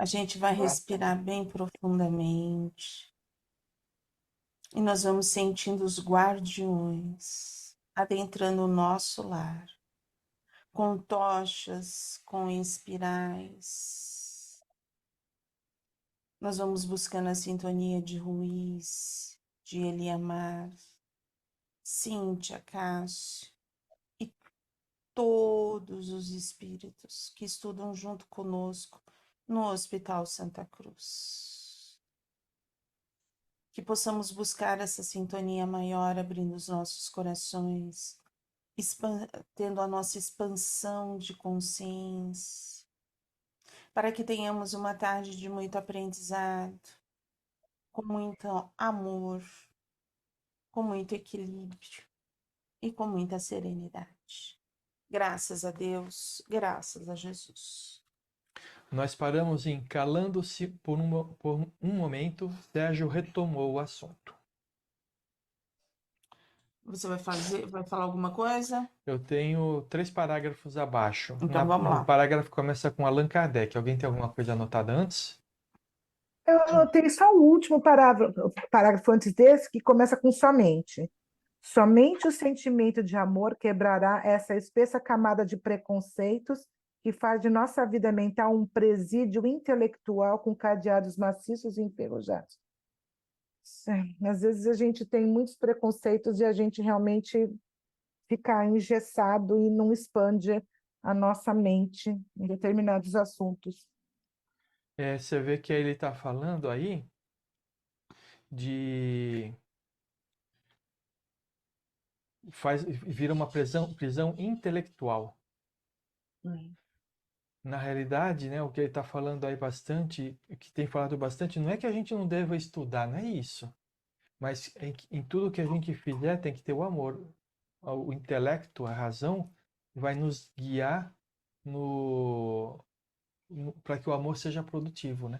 A gente vai respirar bem profundamente e nós vamos sentindo os guardiões adentrando o nosso lar, com tochas, com espirais. Nós vamos buscando a sintonia de Ruiz, de Eliamar, Cíntia, Cássio e todos os espíritos que estudam junto conosco no Hospital Santa Cruz. Que possamos buscar essa sintonia maior, abrindo os nossos corações, tendo a nossa expansão de consciência, para que tenhamos uma tarde de muito aprendizado, com muito amor, com muito equilíbrio e com muita serenidade. Graças a Deus, graças a Jesus. Nós paramos em calando-se por um momento. Sérgio retomou o assunto. Você vai falar alguma coisa? Eu tenho 3 parágrafos abaixo. Então vamos lá. O parágrafo começa com Allan Kardec. Alguém tem alguma coisa anotada antes? Eu anotei só o último parágrafo antes desse, que começa com somente. Somente o sentimento de amor quebrará essa espessa camada de preconceitos que faz de nossa vida mental um presídio intelectual com cadeados maciços e enferrujados. Às vezes a gente tem muitos preconceitos e a gente realmente fica engessado e não expande a nossa mente em determinados assuntos. Você vê que ele está falando aí de... vira uma prisão intelectual. Na realidade, né, o que ele está falando aí bastante, o que tem falado bastante, não é que a gente não deva estudar, não é isso. Mas em tudo que a gente fizer tem que ter o amor. O intelecto, a razão, vai nos guiar para que o amor seja produtivo, né?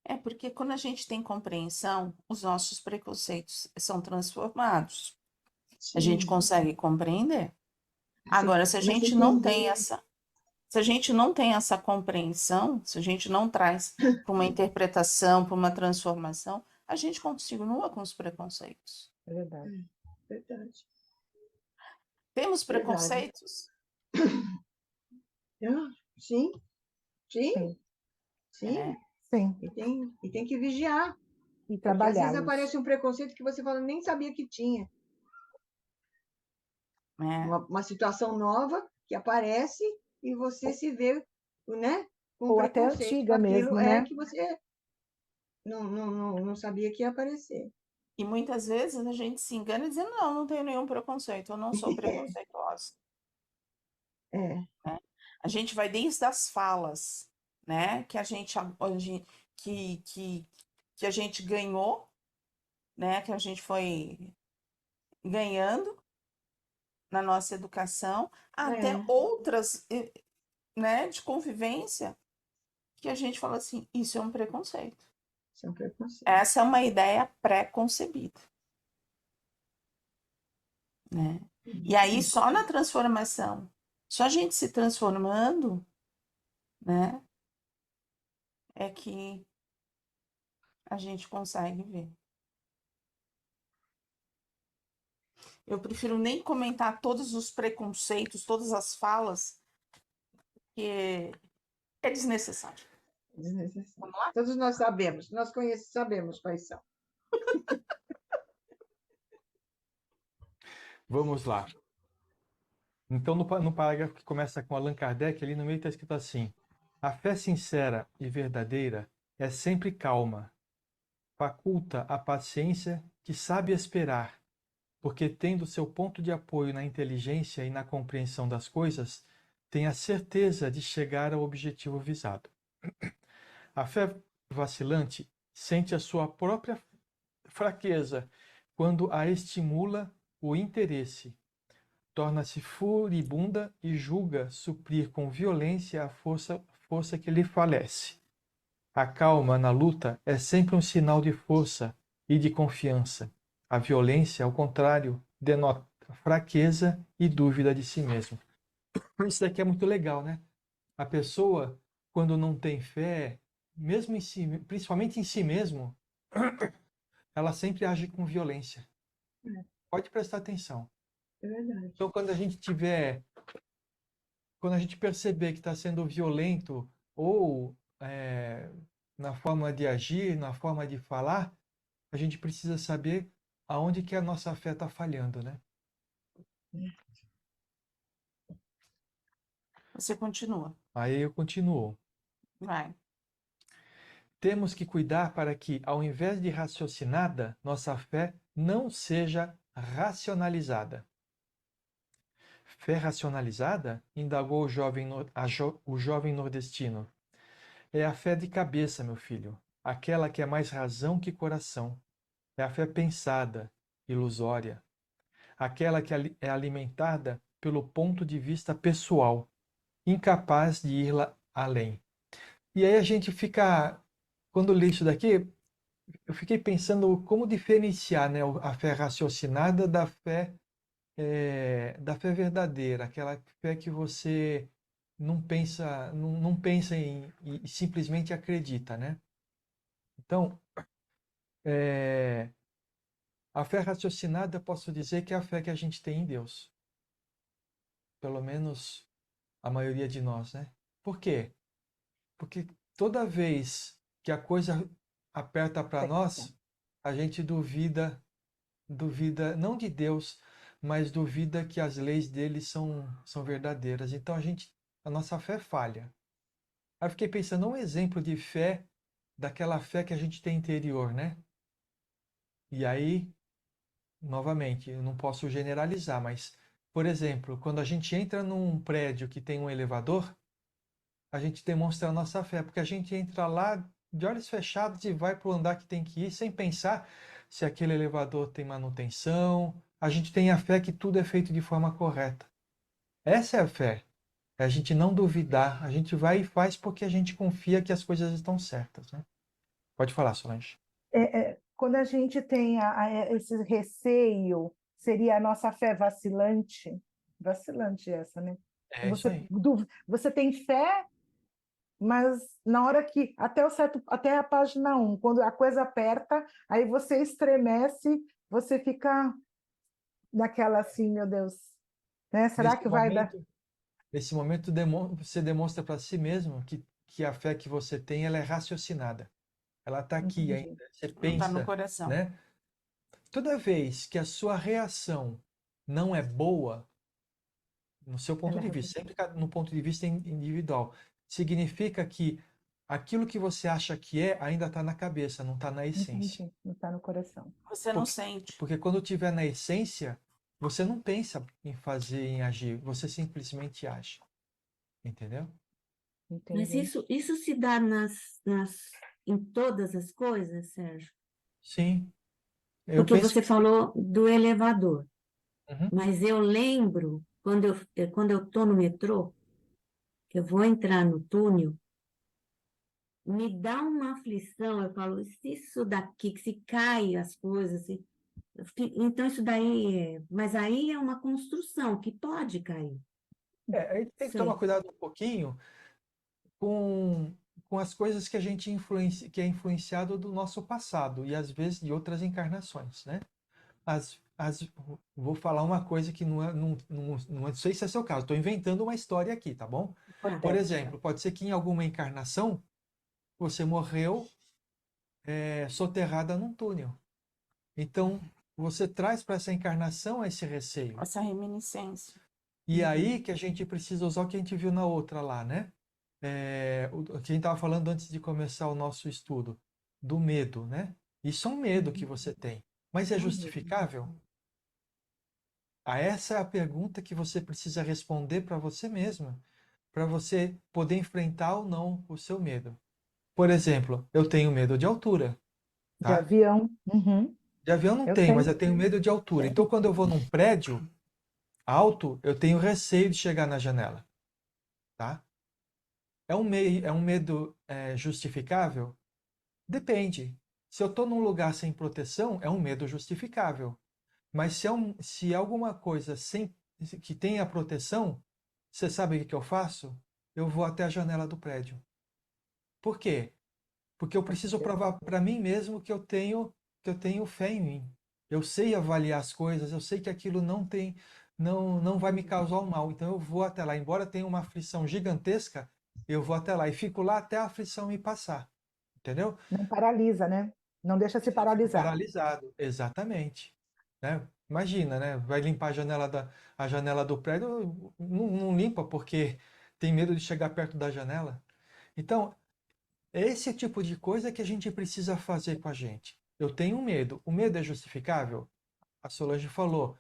É porque quando a gente tem compreensão, os nossos preconceitos são transformados. Sim. A gente consegue compreender. Agora, se a gente não tem essa compreensão, se a gente não traz para uma interpretação, para uma transformação, a gente continua com os preconceitos. É verdade. Verdade. Temos preconceitos? Sim. Sim. Sim. Sim. E tem que vigiar. E Porque às trabalhar. vezes aparece um preconceito que você fala, nem sabia que tinha. Uma situação nova que aparece e você se vê, né, com Ou até preconceito. antiga Aquilo mesmo, é né? que você não sabia que ia aparecer. E muitas vezes a gente se engana dizendo, não tenho nenhum preconceito, eu não sou preconceituosa. É. Né? A gente vai desde as falas, né, que a gente ganhou, né, que a gente foi ganhando na nossa educação, até outras, né, de convivência, que a gente fala assim, isso é um preconceito. Isso é um preconceito. Essa é uma ideia pré-concebida. Né? E aí, só na transformação, só a gente se transformando, né, é que a gente consegue ver. Eu prefiro nem comentar todos os preconceitos, todas as falas, porque é desnecessário. Desnecessário. Vamos lá? Todos nós sabemos, sabemos quais são. Vamos lá. Então, no parágrafo que começa com Allan Kardec, ali no meio está escrito assim: a fé sincera e verdadeira é sempre calma, faculta a paciência que sabe esperar, porque tendo seu ponto de apoio na inteligência e na compreensão das coisas, tem a certeza de chegar ao objetivo visado. A fé vacilante sente a sua própria fraqueza quando a estimula o interesse, torna-se furibunda e julga suprir com violência a força que lhe falece. A calma na luta é sempre um sinal de força e de confiança. A violência, ao contrário, denota fraqueza e dúvida de si mesmo. Isso daqui é muito legal, né? A pessoa, quando não tem fé, mesmo em si, principalmente em si mesmo, ela sempre age com violência. É. Pode prestar atenção. É verdade. Então, quando a gente perceber que está sendo violento ou na forma de agir, na forma de falar, a gente precisa saber aonde que a nossa fé está falhando, né? Você continua. Aí eu continuo. Vai. Temos que cuidar para que, ao invés de raciocinada, nossa fé não seja racionalizada. Fé racionalizada? Indagou o jovem nordestino. É a fé de cabeça, meu filho, aquela que é mais razão que coração. É a fé pensada, ilusória, aquela que é alimentada pelo ponto de vista pessoal, incapaz de ir lá além. E aí a gente fica, quando lê isso daqui, eu fiquei pensando como diferenciar, né, a fé raciocinada da fé verdadeira, aquela fé que você não pensa e simplesmente acredita, né? Então, a fé raciocinada, posso dizer que é a fé que a gente tem em Deus. Pelo menos a maioria de nós, né? Por quê? Porque toda vez que a coisa aperta para nós, a gente duvida não de Deus, mas duvida que as leis dele são verdadeiras. Então a nossa fé falha. Aí eu fiquei pensando um exemplo de fé, daquela fé que a gente tem interior, né? E aí, novamente, eu não posso generalizar, mas, por exemplo, quando a gente entra num prédio que tem um elevador, a gente demonstra a nossa fé, porque a gente entra lá de olhos fechados e vai para o andar que tem que ir, sem pensar se aquele elevador tem manutenção. A gente tem a fé que tudo é feito de forma correta. Essa é a fé. É a gente não duvidar. A gente vai e faz porque a gente confia que as coisas estão certas, né? Pode falar, Solange. Quando a gente tem esse receio, seria a nossa fé vacilante. Vacilante essa, né? É isso aí. Você tem fé, mas na hora que, até a página 1, quando a coisa aperta, aí você estremece, você fica naquela assim, meu Deus, né? Será Nesse que vai dar? momento, nesse momento você demonstra para si mesmo que a fé que você tem, ela é raciocinada. Ela está aqui ainda. Entendi. Você Não está no pensa, coração. né? Toda vez que a sua reação não é boa, no seu ponto Ela é de vista, sempre no ponto de vista individual, significa que aquilo que você acha que é ainda está na cabeça, não está na essência. Entendi, não está no coração. Você não sente. Porque quando estiver na essência, você não pensa em fazer, em agir, você simplesmente age. Entendeu? Mas Entendi. isso se dá em todas as coisas, Sérgio? Sim. Eu Porque penso você que sim. falou do elevador, Uhum. mas eu lembro, quando eu estou no metrô, que eu vou entrar no túnel, me dá uma aflição, eu falo, se isso daqui, que se cai as coisas, então isso daí, mas aí é uma construção que pode cair. Aí tem que tomar Sei. cuidado um pouquinho com, com as coisas que a gente que é influenciado do nosso passado e às vezes de outras encarnações, né? Vou falar uma coisa que não sei se é seu caso, estou inventando uma história aqui, tá bom? Por Tá. exemplo, pode ser que em alguma encarnação você morreu soterrada num túnel. Então, você traz para essa encarnação esse receio. Essa reminiscência. E aí que a gente precisa usar o que a gente viu na outra lá, né? O que a gente estava falando antes de começar o nosso estudo, do medo, né? Isso é um medo que você tem. Mas é justificável? Essa é a pergunta que você precisa responder para você mesma, para você poder enfrentar ou não o seu medo. Por exemplo, eu tenho medo de altura, De tá? avião. Uhum. De avião não Eu tenho, mas tenho. eu tenho medo de altura. Então, quando eu vou num prédio alto, eu tenho receio de chegar na janela, tá? É um medo justificável? Depende. Se eu estou num lugar sem proteção, é um medo justificável. Mas se é alguma coisa que tenha proteção, você sabe o que eu faço? Eu vou até a janela do prédio. Por quê? Porque eu preciso provar para mim mesmo que eu tenho fé em mim. Eu sei avaliar as coisas, eu sei que aquilo não vai me causar um mal. Então eu vou até lá, embora tenha uma aflição gigantesca, eu vou até lá e fico lá até a aflição me passar. Entendeu? Não paralisa, né? Não deixa se Eu fico paralisar. paralisado, exatamente. Né? Imagina, né? Vai limpar a janela do prédio, não limpa porque tem medo de chegar perto da janela. Então, é esse tipo de coisa que a gente precisa fazer com a gente. Eu tenho medo. O medo é justificável? A Solange falou.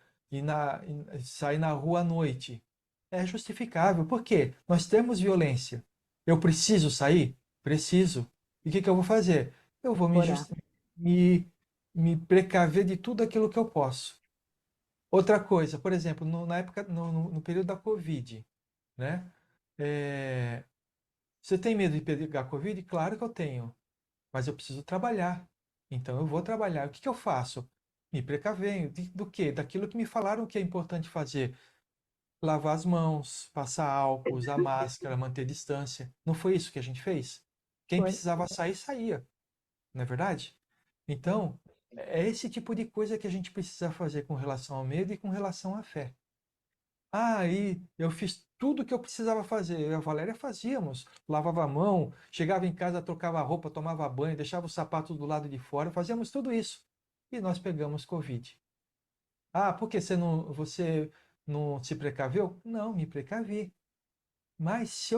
Sair na rua à noite. É justificável. Por quê? Nós temos violência. Eu preciso sair? Preciso. E o que que eu vou fazer? Eu vou Orar. me, me precaver de tudo aquilo que eu posso. Outra coisa, por exemplo, na época, no período da Covid, né? É, você tem medo de pegar Covid? Claro que eu tenho, mas eu preciso trabalhar. Então eu vou trabalhar. O que que eu faço? Me precavenho. Do quê? Daquilo que me falaram que é importante fazer. Lavar as mãos, passar álcool, usar máscara, manter distância. Não foi isso que a gente fez? Quem Foi. precisava sair, saía. Não é verdade? Então, é esse tipo de coisa que a gente precisa fazer com relação ao medo e com relação à fé. Aí eu fiz tudo o que eu precisava fazer. Eu e a Valéria fazíamos. Lavava a mão, chegava em casa, trocava a roupa, tomava banho, deixava os sapatos do lado de fora, fazíamos tudo isso. E nós pegamos Covid. Ah, por que você não se precaveu? Não, me precavi. Mas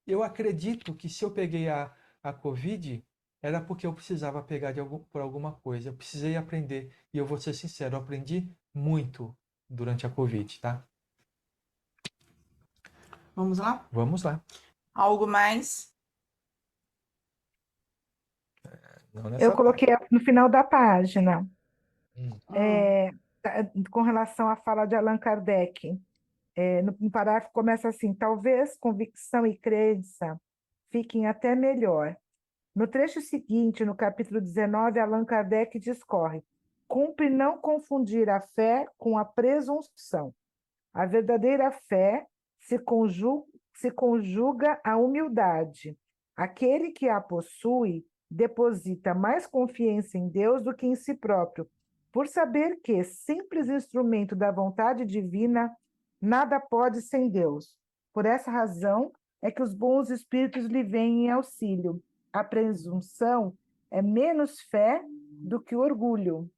eu acredito que se eu peguei a Covid, era porque eu precisava pegar por alguma coisa. Eu precisei aprender. E eu vou ser sincero, eu aprendi muito durante a Covid, tá? Vamos lá? Vamos lá. Algo mais? Não Eu nessa parte. coloquei no final da página, Hum. é, com relação à fala de Allan Kardec. No parágrafo começa assim: talvez convicção e crença fiquem até melhor. No trecho seguinte, no capítulo 19, Allan Kardec discorre: cumpre não confundir a fé com a presunção. A verdadeira fé se conjuga à humildade. Aquele que a possui deposita mais confiança em Deus do que em si próprio, por saber que, simples instrumento da vontade divina, nada pode sem Deus. Por essa razão é que os bons espíritos lhe vêm em auxílio. A presunção é menos fé do que o orgulho.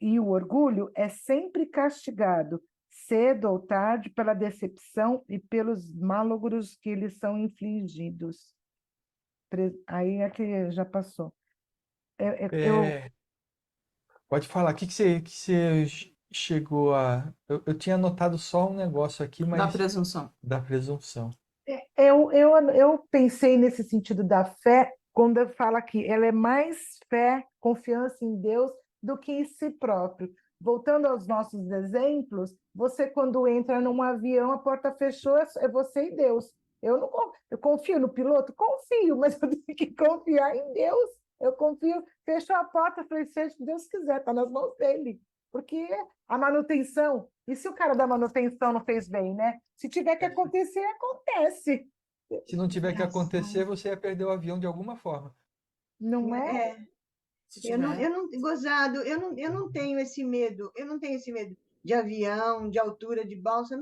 E o orgulho é sempre castigado, cedo ou tarde, pela decepção e pelos malogros que lhes são infligidos. Aí é que já passou. Eu É, pode falar. O que que você chegou a. Eu tinha anotado só um negócio aqui, Da mas presunção. da presunção. eu pensei nesse sentido da fé, quando fala que ela é mais fé, confiança em Deus, do que em si próprio. Voltando aos nossos exemplos, você, quando entra num avião, a porta fechou, é você e Deus. Eu confio no piloto? Confio, mas eu tenho que confiar em Deus. Eu confio, fechou a porta, falei, seja o que Deus quiser, está nas mãos dele. Porque a manutenção, e se o cara da manutenção não fez bem, né? Se tiver que acontecer, acontece. Se não tiver que acontecer, Engraçado. você ia perder o avião de alguma forma. Não é? É, Se eu tiver. não, gozado, eu não tenho esse medo, de avião, de altura, de balsa,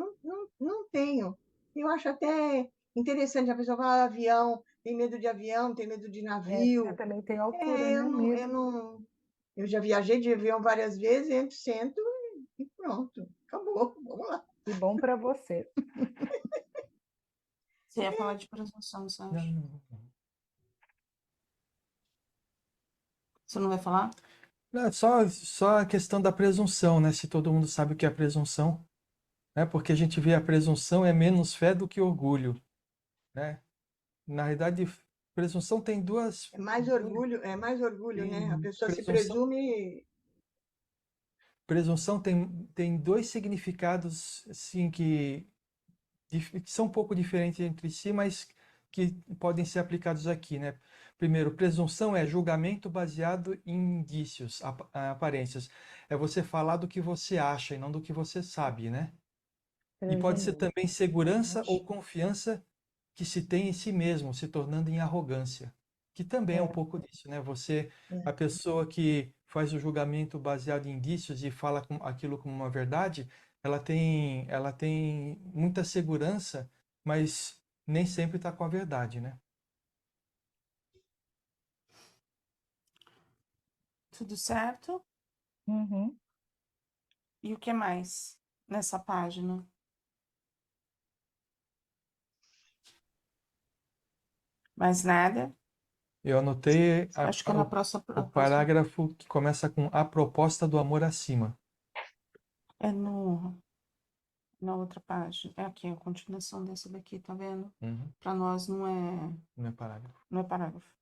não tenho. Eu acho até interessante a pessoa falar avião, tem medo de Eu navio. também tenho altura, É, né? eu Medo. não, eu já viajei de avião várias vezes, entro, sento e pronto, acabou, vamos lá. Que bom para você. Você ia falar de presunção, você Não, acha? não, não. Você não vai falar? Não, só a questão da presunção, né? Se todo mundo sabe o que é presunção, né? Porque a gente vê a presunção é menos fé do que orgulho, né? Na realidade, presunção tem É mais orgulho, né? A tem pessoa se presunção, presume. presunção tem dois significados, assim, que são um pouco diferentes entre si, mas que podem ser aplicados aqui, né? Primeiro, presunção é julgamento baseado em indícios, aparências. É você falar do que você acha e não do que você sabe, né? E pode ser também segurança ou confiança que se tem em si mesmo, se tornando em arrogância. que também é um É. pouco disso, né? Você, É. a pessoa que faz o julgamento baseado em indícios e fala aquilo como uma verdade, ela tem muita segurança, mas nem sempre está com a verdade, né? Tudo certo? Uhum. E o que mais nessa página? Mais nada? Eu anotei Acho que é na próxima. o parágrafo que começa com a proposta do amor acima. É na outra página. É aqui, a continuação dessa daqui, tá vendo? Uhum, Para nós não é, não é parágrafo. não é parágrafo.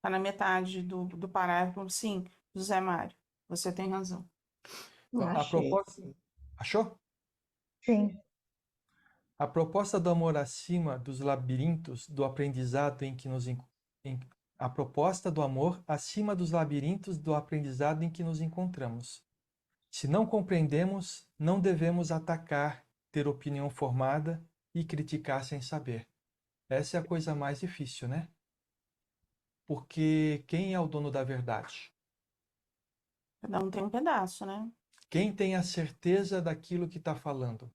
Tá na metade do parágrafo. Sim, José Mário, você tem razão. Não A achei. proposta. Achou? Sim. A proposta do amor acima dos labirintos do aprendizado em que nos a proposta do amor acima dos labirintos do aprendizado em que nos encontramos. Se não compreendemos, não devemos atacar, ter opinião formada e criticar sem saber. Essa é a coisa mais difícil, né? Porque quem é o dono da verdade? Cada um tem um pedaço, né? Quem tem a certeza daquilo que está falando?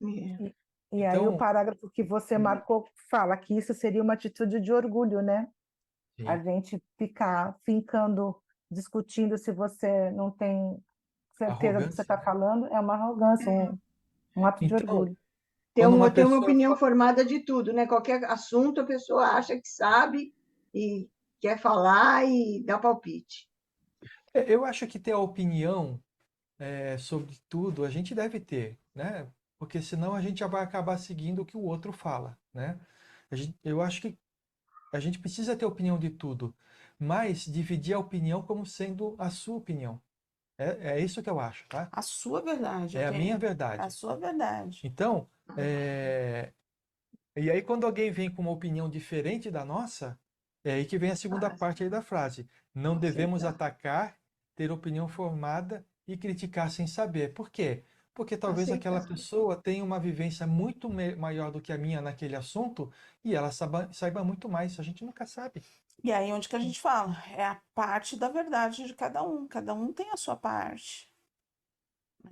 É. E aí o Então, parágrafo que você marcou fala que isso seria uma atitude de orgulho, né? A sim, gente ficar fincando, discutindo se você não tem certeza do que você arrogância, está né? falando, é uma arrogância, um ato de Então, orgulho. quando uma Ter uma pessoa opinião formada de tudo, né? Qualquer assunto a pessoa acha que sabe e quer falar e dá palpite. Eu acho que ter a opinião sobre tudo a gente deve ter, né? Porque senão a gente já vai acabar seguindo o que o outro fala, né? Eu acho que a gente precisa ter opinião de tudo, mas dividir a opinião como sendo a sua opinião. É isso que eu acho, tá? A sua verdade, É a minha ok? É a verdade. sua verdade. Então, e aí quando alguém vem com uma opinião diferente da nossa, é aí que vem a segunda Fácil, parte aí da frase. Não devemos aceitar. atacar, ter opinião formada e criticar sem saber. Por quê? Porque talvez aquela Aceitar. pessoa tenha uma vivência muito maior do que a minha naquele assunto e ela saiba muito mais. A gente nunca sabe. E aí, onde que a gente fala? É a parte da verdade de cada um. Cada um tem a sua parte.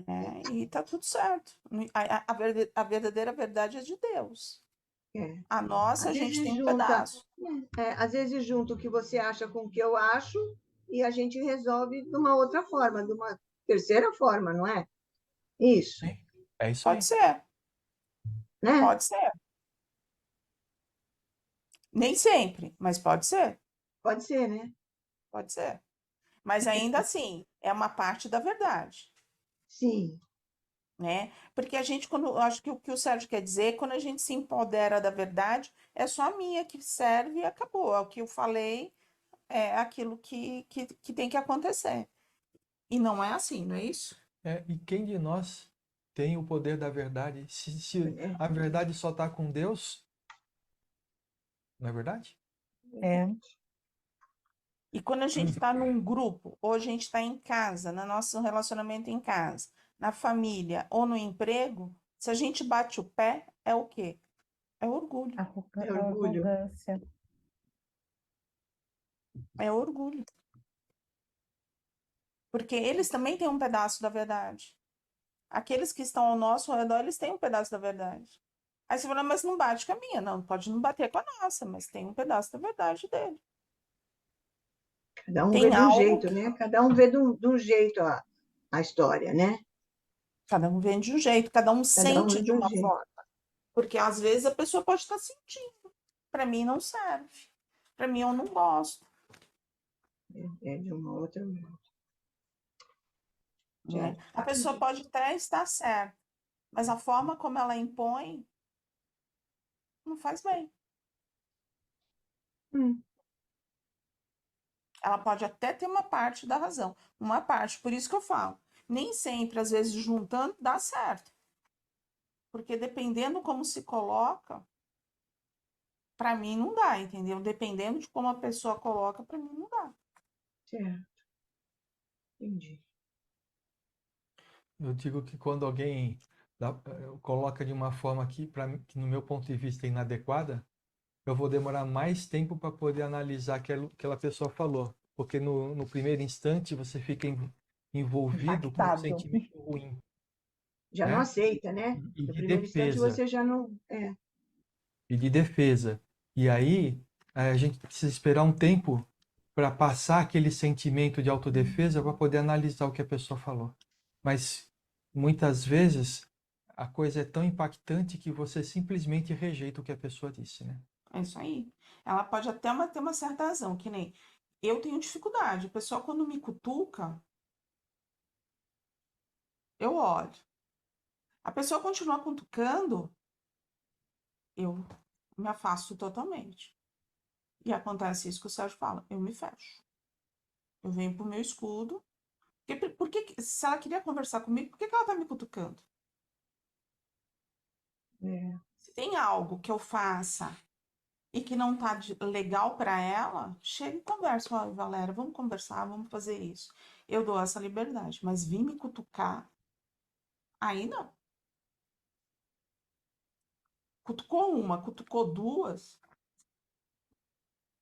Né? E tá tudo certo. A verdadeira verdade é de Deus. É. A nossa, a Às gente tem vezes um junta, pedaço. às vezes junta o que você acha com o que eu acho e a gente resolve de uma outra forma, de uma terceira forma, não é? Isso, Sim. É isso Pode aí. ser, né? pode ser. Nem sempre, mas pode ser, Pode ser, né? pode ser. Mas ainda assim, é uma parte da verdade. Sim, Né? Porque a gente, quando, eu acho que o que o Sérgio quer dizer, quando a gente se empodera da verdade, é só a minha que serve e acabou. É o que eu falei, é aquilo que tem que acontecer. E não é assim, não é isso? E quem de nós tem o poder da verdade? Se é, a verdade só está com Deus, não é verdade? É. E quando a gente está num grupo, ou a gente está em casa, no nosso relacionamento em casa, na família ou no emprego, se a gente bate o pé, é o quê? É orgulho. é orgulho. Arrogância. É orgulho. Porque eles também têm um pedaço da verdade. Aqueles que estão ao nosso redor, eles têm um pedaço da verdade. Aí você fala, mas não bate com a minha. Não, pode não bater com a nossa, mas tem um pedaço da verdade dele. Cada um vê Tem de um algo jeito, que né? Cada um vê de um jeito a história, né? cada um vê de um jeito, cada um Cada um vê sente de de um uma jeito. forma. Porque às vezes a pessoa pode estar sentindo. Para mim não serve. Para mim eu não gosto. É de uma outra. Né? A pessoa pode até estar certa, mas a forma como ela impõe não faz bem. Hum, Ela pode até ter uma parte da razão, uma parte. Por isso que eu falo, nem sempre, às vezes, juntando, dá certo. Porque dependendo como se coloca, para mim não dá, entendeu? Dependendo de como a pessoa coloca, para mim não dá. certo. Entendi. Eu digo que quando alguém coloca de uma forma que no meu ponto de vista é inadequada, eu vou demorar mais tempo para poder analisar aquela pessoa falou. Porque no primeiro instante você fica envolvido com um Impactado. sentimento ruim, Já não né? aceita, né? E No de primeiro instante defesa. você já não. E de defesa. E aí a gente precisa esperar um tempo para passar aquele sentimento de autodefesa para poder analisar o que a pessoa falou. Mas muitas vezes a coisa é tão impactante que você simplesmente rejeita o que a pessoa disse, né? É isso aí. Ela pode até ter uma certa razão, que nem eu tenho dificuldade. O pessoal, quando me cutuca, eu olho. A pessoa continua cutucando, eu me afasto totalmente. E acontece isso que o Sérgio fala, eu me fecho. Eu venho pro meu escudo. Se ela queria conversar comigo, por que ela tá me cutucando? É. Se tem algo que eu faça e que não tá legal para ela, chega e conversa. Olha, Valéria, vamos conversar, vamos fazer isso. Eu dou essa liberdade, mas vir me cutucar, aí não. Cutucou uma, cutucou duas,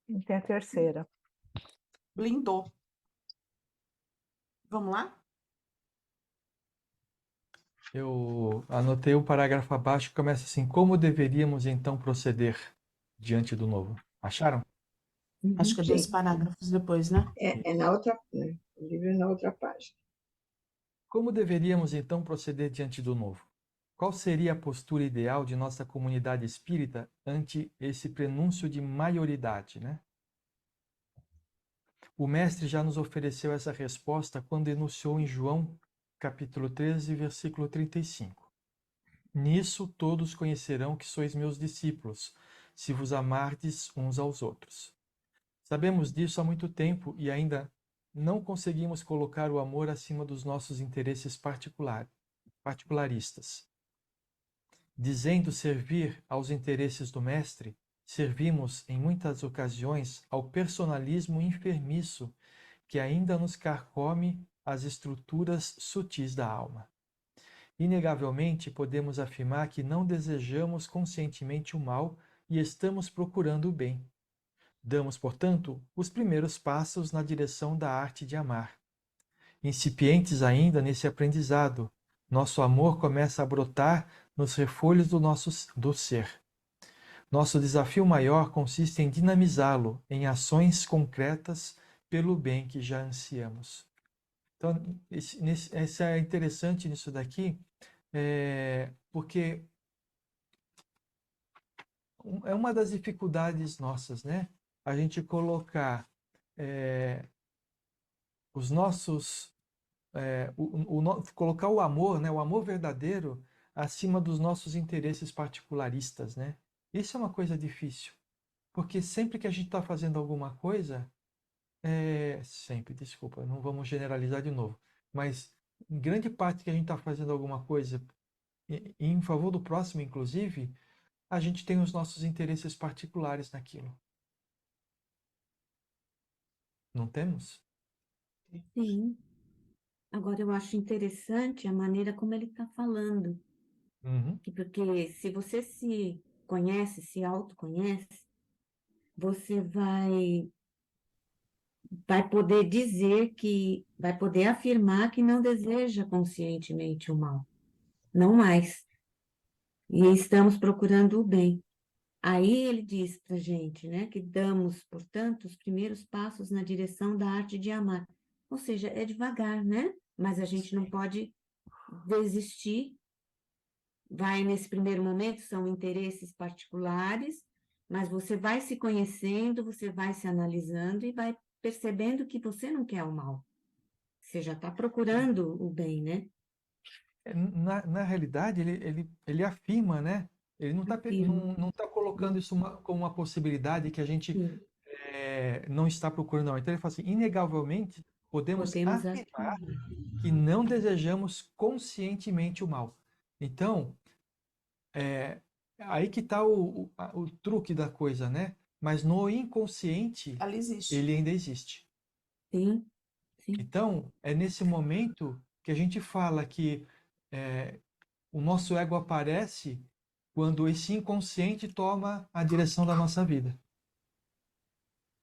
E tem a terceira. blindou. Vamos lá? Eu anotei o parágrafo abaixo que começa assim: como deveríamos então proceder diante do novo? Acharam? Acho que é dois Sim. parágrafos depois, né? É na outra, né? O livro é na outra página. Como deveríamos então proceder diante do novo? Qual seria a postura ideal de nossa comunidade espírita ante esse prenúncio de maioridade, né? O mestre já nos ofereceu essa resposta quando enunciou em João, capítulo 13, versículo 35. Nisso todos conhecerão que sois meus discípulos, se vos amardes uns aos outros. Sabemos disso há muito tempo e ainda não conseguimos colocar o amor acima dos nossos interesses particularistas. Dizendo servir aos interesses do mestre, servimos em muitas ocasiões ao personalismo enfermiço que ainda nos carcome as estruturas sutis da alma. Inegavelmente, podemos afirmar que não desejamos conscientemente o mal e estamos procurando o bem. Damos, portanto, os primeiros passos na direção da arte de amar. Incipientes ainda nesse aprendizado, nosso amor começa a brotar nos refolhos do ser. Nosso desafio maior consiste em dinamizá-lo em ações concretas pelo bem que já ansiamos. Então, esse é interessante nisso daqui, porque é uma das dificuldades nossas, né? A gente colocar os nossos, colocar o amor, né? O amor verdadeiro acima dos nossos interesses particularistas, né? Isso é uma coisa difícil, porque sempre que a gente está fazendo alguma coisa, sempre, desculpa, não vamos generalizar de novo, mas em grande parte que a gente está fazendo alguma coisa em favor do próximo, inclusive, a gente tem os nossos interesses particulares naquilo. Não temos? Sim. Agora, eu acho interessante a maneira como ele está falando. Uhum. Porque se você se conhece, se autoconhece, você vai poder dizer vai poder afirmar que não deseja conscientemente o mal. Não mais. E estamos procurando o bem. Aí ele diz para a gente, né, que damos, portanto, os primeiros passos na direção da arte de amar. Ou seja, é devagar, né? Mas a gente não pode desistir. Vai, nesse primeiro momento, são interesses particulares, mas você vai se conhecendo, você vai se analisando e vai percebendo que você não quer o mal. Você já está procurando o bem, né? Na realidade, ele afirma, né? Ele não está Afirma. não tá colocando isso como uma possibilidade que a gente Sim, não está procurando, não. Então ele fala assim, inegavelmente, podemos podemos afirmar que não desejamos conscientemente o mal. Então, aí que está o truque da coisa, né? Mas no inconsciente, Ela existe. ele ainda existe. sim, sim. Então, é nesse momento que a gente fala que o nosso ego aparece quando esse inconsciente toma a direção da nossa vida,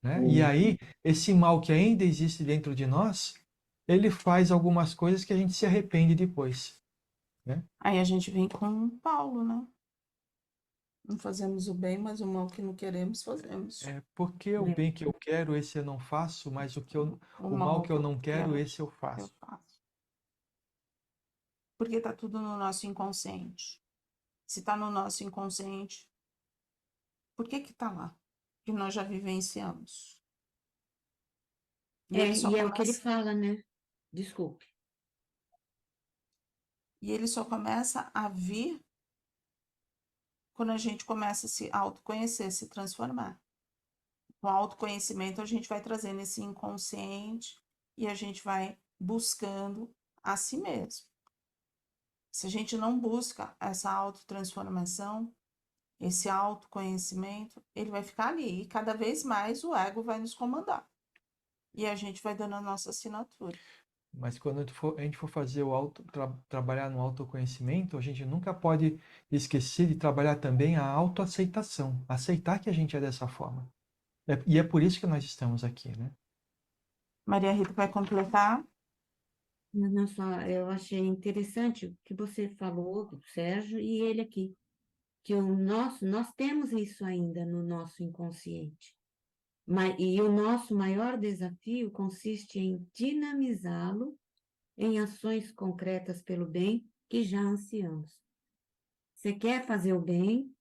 né? E aí, esse mal que ainda existe dentro de nós, ele faz algumas coisas que a gente se arrepende depois, né? Aí a gente vem com Paulo, né? Não fazemos o bem, mas o mal que não queremos, fazemos. Porque o bem que eu quero, esse eu não faço, mas o mal que eu não quero, esse eu eu faço. faço. Porque tá tudo no nosso inconsciente. Se tá no nosso inconsciente, por que que tá lá? Que nós já vivenciamos. E ele só E é o que ele começa, fala, né? Desculpe. e ele só começa a vir quando a gente começa a se autoconhecer, se transformar. Com o autoconhecimento, a gente vai trazendo esse inconsciente e a gente vai buscando a si mesmo. Se a gente não busca essa autotransformação, esse autoconhecimento, ele vai ficar ali. E cada vez mais o ego vai nos comandar. E a gente vai dando a nossa assinatura. Mas quando a gente for fazer trabalhar no autoconhecimento, a gente nunca pode esquecer de trabalhar também a autoaceitação. Aceitar que a gente é dessa forma. E é por isso que nós estamos aqui, né? Maria Rita vai completar. Não só, eu achei interessante o que você falou, do Sérgio, e ele aqui, que nós temos isso ainda no nosso inconsciente. E o nosso maior desafio consiste em dinamizá-lo em ações concretas pelo bem que já ansiamos. Você quer fazer o bem,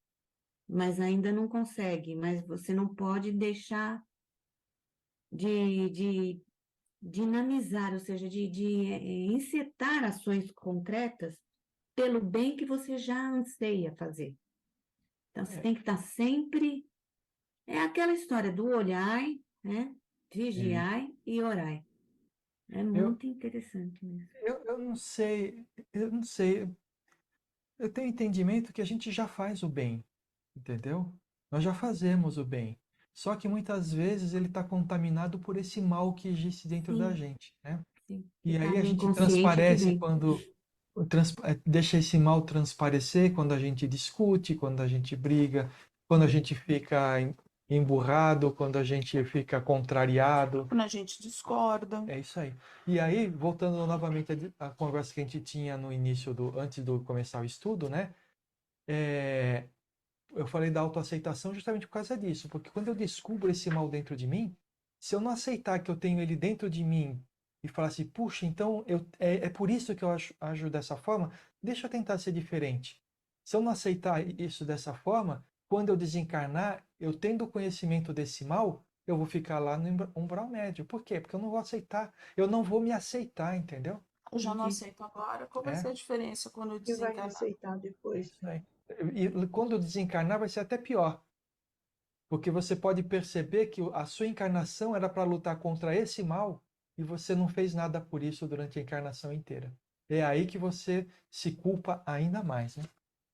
mas ainda não consegue, mas você não pode deixar de dinamizar, ou seja, de incitar ações concretas pelo bem que você já anseia fazer. Então, você tem que estar sempre... É aquela história do olhai, né? Vigiai e orai. É Eu, muito interessante mesmo. eu não sei, eu não sei. Eu tenho entendimento que a gente já faz o bem, entendeu? Nós já fazemos o bem. Só que muitas vezes ele está contaminado por esse mal que existe dentro da Sim, gente, né? sim. Que E está aí a no gente inconsciente que transparece vem. quando deixa esse mal transparecer quando a gente discute, quando a gente briga, quando a gente fica emburrado, quando a gente fica contrariado. Quando a gente discorda. É isso aí. E aí, voltando novamente à conversa que a gente tinha no início antes de começar o estudo, né? Eu falei da autoaceitação justamente por causa disso, porque quando eu descubro esse mal dentro de mim, se eu não aceitar que eu tenho ele dentro de mim e falar assim, puxa, então é por isso que eu ajo dessa forma, deixa eu tentar ser diferente. Se eu não aceitar isso dessa forma, quando eu desencarnar, eu tendo conhecimento desse mal, eu vou ficar lá no umbral médio. Por quê? Porque eu não vou aceitar, eu não vou me aceitar, entendeu? Eu já não Entendi. aceito agora. Qual vai É, ser a diferença quando eu E vai desencarnar? aceitar é depois. isso aí. E quando eu desencarnar, vai ser até pior. Porque você pode perceber que a sua encarnação era para lutar contra esse mal e você não fez nada por isso durante a encarnação inteira. É aí que você se culpa ainda mais, né?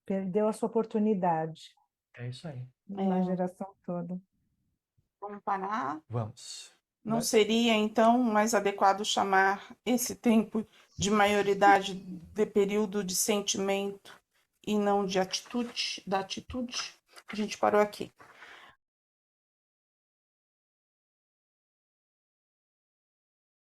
Perdeu a sua oportunidade É isso aí. na geração toda. Vamos parar. Vamos. Não seria, então, mais adequado chamar esse tempo de maioridade de período de sentimento e não de atitude, da atitude? A gente parou aqui.